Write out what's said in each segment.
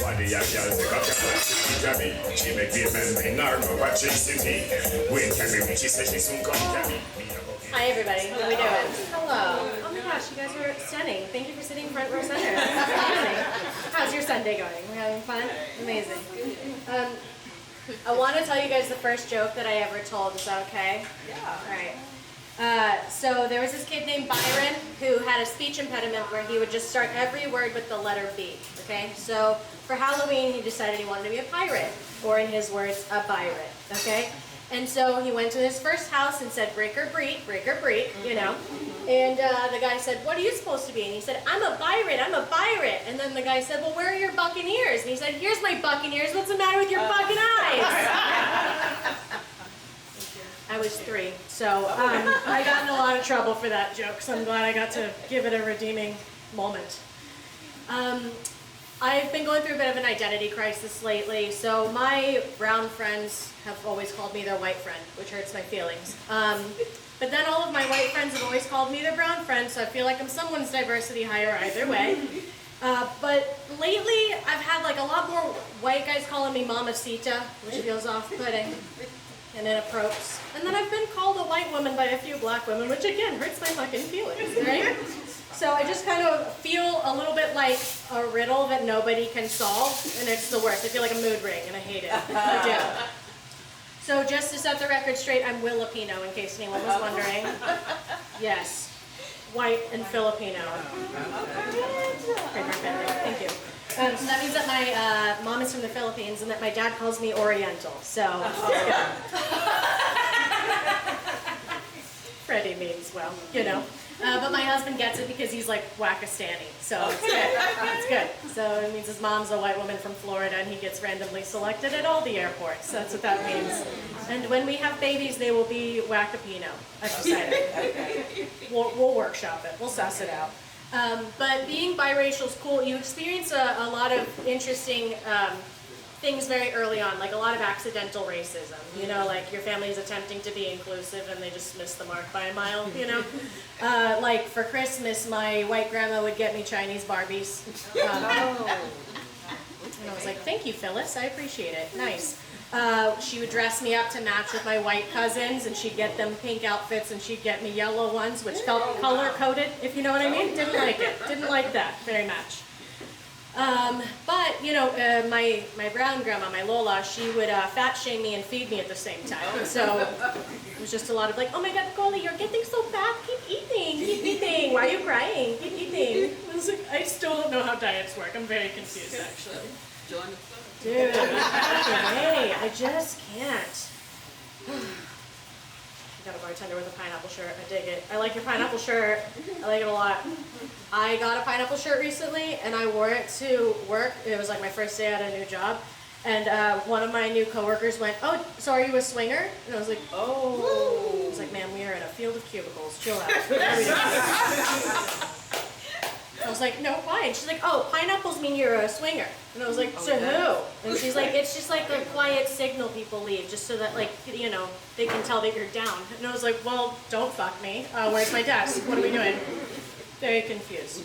Body a girl take up your body. She make the men bring her no what she see. When can we she says she soon come to me. Hi everybody, how are we doing? Hello. Oh my gosh, you guys are stunning. Thank you for sitting front row center. How's your Sunday going? We're having fun? Amazing. I want to tell you guys the first joke that I ever told. Is that okay? Yeah. All right. So there was this kid named Byron who had a speech impediment where he would just start every word with the letter B. Okay? So for Halloween, he decided he wanted to be a pirate, or in his words, a pirate. Okay? And so he went to his first house and said, break or breed, you know. And the guy said, what are you supposed to be? And he said, I'm a pirate. And then the guy said, well, where are your buccaneers? And he said, here's my buccaneers. What's the matter with your bucking eyes? I was 3, so I got in a lot of trouble for that joke, so I'm glad I got to give it a redeeming moment. I've been going through a bit of an identity crisis lately, so my brown friends have always called me their white friend, which hurts my feelings. But then all of my white friends have always called me their brown friend, so I feel like I'm someone's diversity hire either way. But lately, I've had like a lot more white guys calling me Mamacita, which feels off-putting and inappropriate. And then I've been called a white woman by a few black women, which again hurts my fucking feelings, right? So I just kind of feel a little bit like a riddle that nobody can solve, and it's the worst. I feel like a mood ring, and I hate it. I do. So just to set the record straight, I'm Filipino, in case anyone was wondering. Yes, white and Filipino. Thank you. So that means that my mom is from the Philippines and that my dad calls me Oriental. So, Freddie means, well, you know. But my husband gets it because he's like Wakistani, so it's good. It's good. So it means his mom's a white woman from Florida and he gets randomly selected at all the airports. That's what that means. And when we have babies, they will be Wakapino. I've decided. We'll workshop it. We'll suss it out. But being biracial is cool. You experience a lot of interesting things very early on, like a lot of accidental racism. You know, like your family is attempting to be inclusive and they just miss the mark by a mile, you know? Like for Christmas, my white grandma would get me Chinese Barbies. And I was like, thank you, Phyllis, I appreciate it. Nice. She would dress me up to match with my white cousins, and she'd get them pink outfits, and she'd get me yellow ones, which felt color-coded, if you know what I mean. Didn't like it. Didn't like that very much. But, you know, my brown grandma, my Lola, she would fat shame me and feed me at the same time. So it was just a lot of like, oh my God, Nicole, you're getting so fat. Keep eating. Why are you crying? Keep eating. I was like, I still don't know how diets work. I'm very confused, actually. Dude, hey, I just can't. I got a bartender with a pineapple shirt. I dig it. I like your pineapple shirt. I like it a lot. I got a pineapple shirt recently, and I wore it to work. It was like my first day at a new job. And one of my new coworkers went, oh, so are you a swinger? And I was like, oh. I was like, man, we are in a field of cubicles. Chill out. I was like, no, why? And she's like, oh, pineapples mean you're a swinger. And I was like, to who? And she's like, it's just like a quiet signal people leave, just so that, like, you know, they can tell that you're down. And I was like, well, don't fuck me. Where's my desk? What are we doing? Very confused.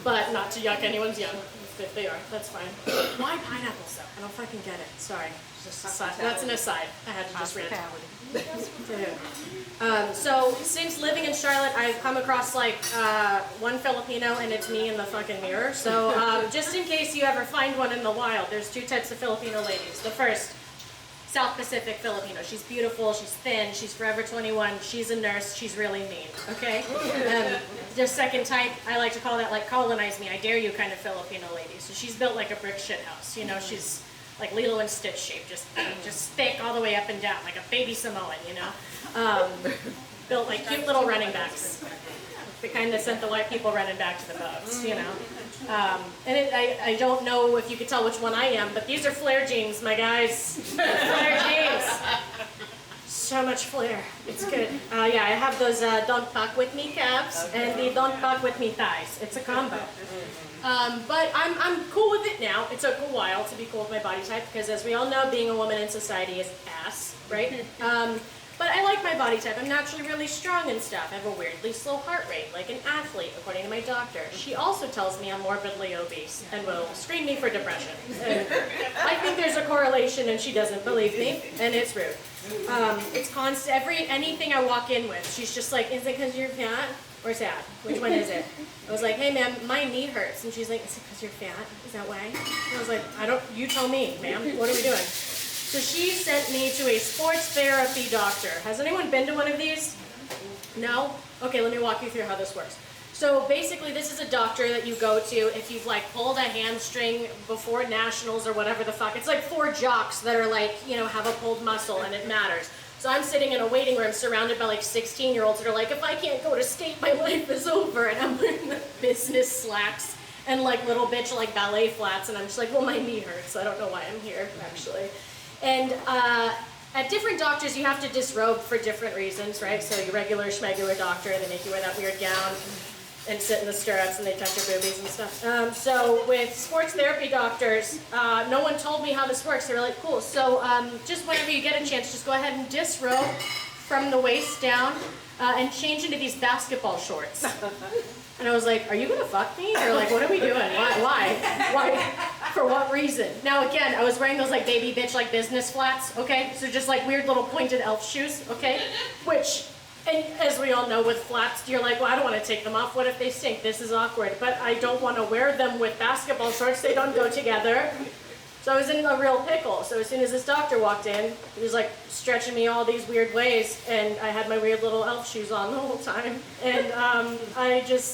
But not to yuck anyone's yum. If they are, that's fine. Why pineapples, though? I don't fucking get it. Sorry. Just aside. That's an aside. I had to just rant. So since living in Charlotte, I've come across like one Filipino, and it's me in the fucking mirror. So just in case you ever find one in the wild, there's 2 types of Filipino ladies. The first, South Pacific Filipino. She's beautiful, she's thin, she's forever 21, she's a nurse, she's really mean, okay? The second type, I like to call that like colonize me, I dare you kind of Filipino lady. So she's built like a brick shit house, you know, she's like Lilo and Stitch shape, just thick all the way up and down, like a baby Samoan, you know? Built like cute little running backs. The kind that sent the white people running back to the boats, you know? I don't know if you could tell which one I am, but these are flare jeans, my guys. Flare jeans. So much flare. It's good. Yeah, I have those don't fuck with me calves and the don't fuck with me thighs. It's a combo. But I'm cool with it now. It took a while to be cool with my body type because, as we all know, being a woman in society is ass, right? But I like my body type. I'm naturally really strong and stuff. I have a weirdly slow heart rate, like an athlete, according to my doctor. She also tells me I'm morbidly obese and will screen me for depression. And I think there's a correlation, and she doesn't believe me, and it's rude. It's constant. Anything I walk in with, she's just like, "Is it because you're fat or sad? Which one is it?" I was like, "Hey, ma'am, my knee hurts," and she's like, "Is it because you're fat? Is that why?" And I was like, You tell me, ma'am. What are we doing?" So she sent me to a sports therapy doctor. Has anyone been to one of these? No? Okay, let me walk you through how this works. So basically, this is a doctor that you go to if you've like pulled a hamstring before nationals or whatever the fuck. It's like 4 jocks that are like, have a pulled muscle and it matters. So I'm sitting in a waiting room surrounded by like 16-year-olds that are like, if I can't go to state, my life is over. And I'm wearing the business slacks and like little bitch like ballet flats. And I'm just like, well, my knee hurts. I don't know why I'm here, actually. And at different doctors, you have to disrobe for different reasons, right? So your regular schmegular doctor, they make you wear that weird gown and sit in the stirrups and they touch your boobies and stuff. So with sports therapy doctors, no one told me how this works. They were like, cool. So just whenever you get a chance, just go ahead and disrobe from the waist down and change into these basketball shorts. And I was like, are you gonna fuck me? Or like, what are we doing? Why? For what reason? Now again, I was wearing those like baby bitch like business flats, okay? So just like weird little pointed elf shoes, okay? Which, and as we all know with flats, you're like, well, I don't want to take them off. What if they stink? This is awkward. But I don't want to wear them with basketball shorts. They don't go together. So I was in a real pickle. So as soon as this doctor walked in, he was like stretching me all these weird ways, and I had my weird little elf shoes on the whole time. And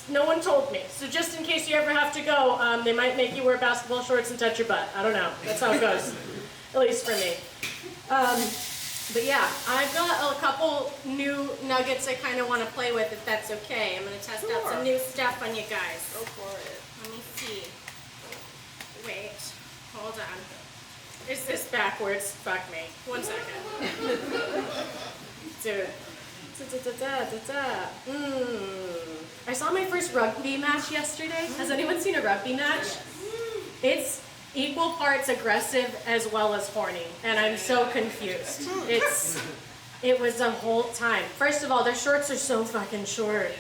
no one told me. So just in case you ever have to go, they might make you wear basketball shorts and touch your butt. I don't know. That's how it goes, at least for me. But yeah, I've got a couple new nuggets I kind of want to play with, if that's okay. I'm going to test out some new stuff on you guys. Go for it. Let me see. Wait. Hold on. Is this backwards? Fuck me. 1 second. Dude. I saw my first rugby match yesterday. Has anyone seen a rugby match? It's equal parts aggressive as well as horny. And I'm so confused. It was a whole time. First of all, their shorts are so fucking short.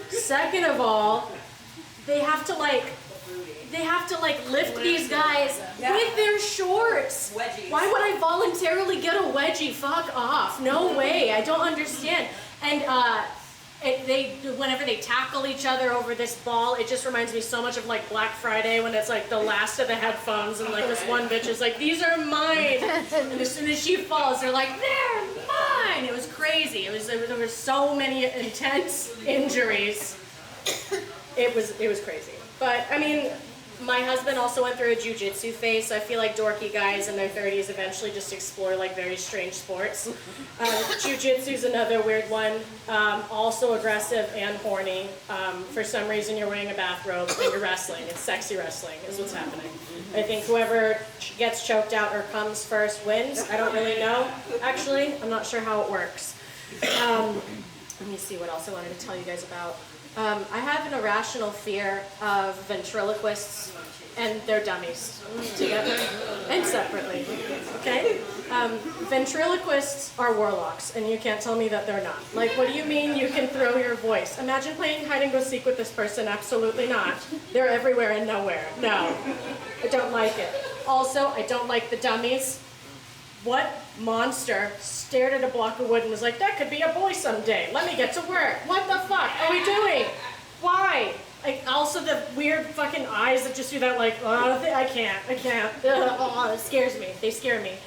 Second of all, they have to lift these guys with their shorts. Wedgies. Why would I voluntarily get a wedgie? Fuck off. No way. I don't understand. And whenever they tackle each other over this ball, it just reminds me so much of like Black Friday when it's like the last of the headphones and like this one bitch is like, these are mine. And as soon as she falls, they're like, they're mine. It was crazy. There were so many intense injuries. It was crazy. But I mean, my husband also went through a jiu-jitsu phase, so I feel like dorky guys in their 30s eventually just explore like very strange sports. Jiu-jitsu's another weird one, also aggressive and horny. For some reason you're wearing a bathrobe and you're wrestling. It's sexy wrestling is what's happening. I think whoever gets choked out or comes first wins. I don't really know, actually. I'm not sure how it works. Let me see what else I wanted to tell you guys about. I have an irrational fear of ventriloquists and their dummies together and separately, okay? Ventriloquists are warlocks, and you can't tell me that they're not. Like, what do you mean you can throw your voice? Imagine playing hide and go seek with this person. Absolutely not. They're everywhere and nowhere. No, I don't like it. Also, I don't like the dummies. What monster stared at a block of wood and was like, that could be a boy someday. Let me get to work. What the fuck are we doing? Why? Like, also the weird fucking eyes that just do that like, oh, I can't. Oh, it scares me. They scare me.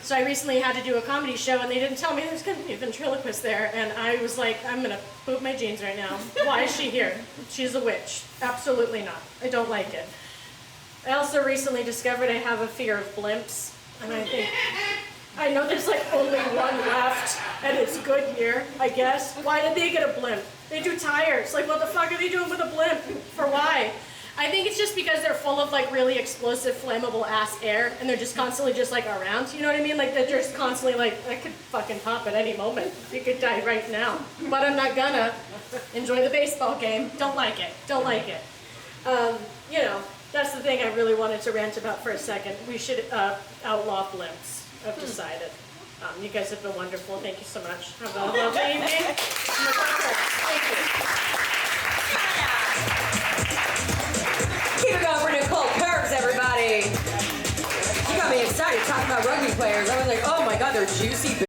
So I recently had to do a comedy show and they didn't tell me there's going to be a ventriloquist there. And I was like, I'm going to poop my jeans right now. Why is she here? She's a witch. Absolutely not. I don't like it. I also recently discovered I have a fear of blimps. And I know there's like only one left, and it's Goodyear, I guess. Why did they get a blimp? They do tires. Like, what the fuck are they doing with a blimp? For why? I think it's just because they're full of like really explosive, flammable ass air, and they're just constantly just like around. You know what I mean? Like they're just constantly like, I could fucking pop at any moment. You could die right now, but I'm not gonna. Enjoy the baseball game. Don't like it. Don't like it. You know. That's the thing I really wanted to rant about for a second. We should outlaw blimps, I've decided. You guys have been wonderful. Thank you so much. Have a lovely evening. Thank you. Keep it going for Nicole Kerbs, everybody. You got me excited talking about rugby players. I was like, oh my God, they're juicy.